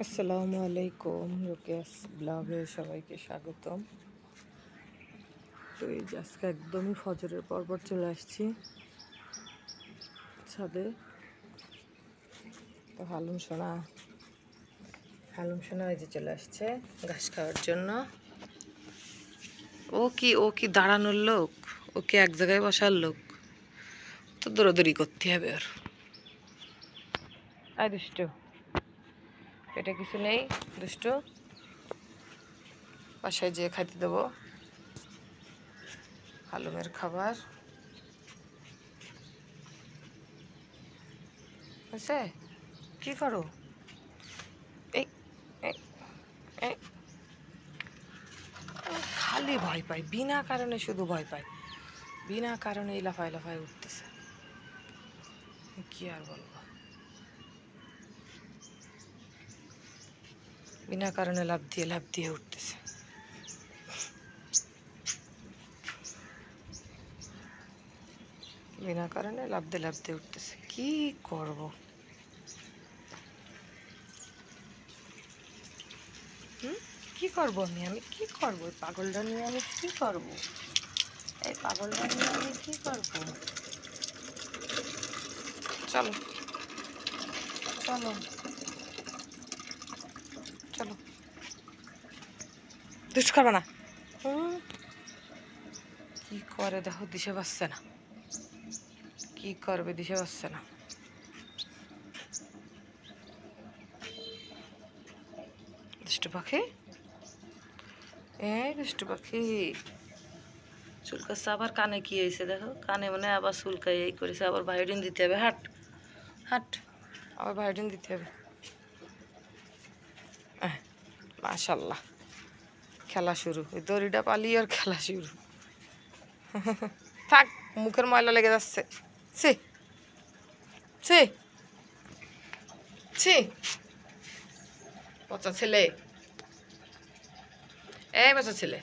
আসসালামু আলাইকুম, রোকেয়াস ব্লগে সবাইকে স্বাগতম। তো এই যে আজকে একদমই ফজরের পরপর চলে আসছি ছাদে। তো হালুম সোনা এই যে চলে আসছে ঘাস খাওয়ার জন্য। ও কি দাঁড়ানোর লোক, ওকে এক জায়গায় বসার লোক, তো দৌড়াদৌড়ি করতে হবে ওর। আয় দুষ্টু, এটা কিছু নেই দুষ্টু, বাসায় যেয়ে খাইতে দেবো হালুমের খাবার। বুঝছে কি করো? এই এই এই খালি ভয় পায়, বিনা কারণে শুধু ভয় পায়, বিনা কারণে লাফায় লাফায় উঠতেছে। কি আর বলবো, বিনা কারণে লাফ দিয়ে উঠতেছে। বিনা কারণে লাফ দিয়ে উঠতেছে, কি করব? কি করব আমি কি করব? এই পাগলটা নিয়ে আমি কি করব? এই পাগলটা নিয়ে আমি কি করব? চলো চলো চলো, দুষ্ট করবে না। কি করে দেখো, দিশে পাচ্ছে না, কি করবে দিশে পাচ্ছে না। দুষ্টু পাখি, এই দুষ্টু পাখি চুলকাচ্ছে। আবার কানে কি হয়েছে দেখো, কানে মানে আবার চুলকাই এই করেছে। আবার ভায়োডিন দিতে হবে, হাট হাট, আবার ভায়োডিন দিতে হবে। মাশাল্লাহ, খেলা শুরু, ওই দড়িটা পালিয়ে আর খেলা শুরু। থাক, মুখের ময়লা লেগে যাচ্ছে। ছি ছি ছি, পচা ছেলে, এই পচা ছেলে।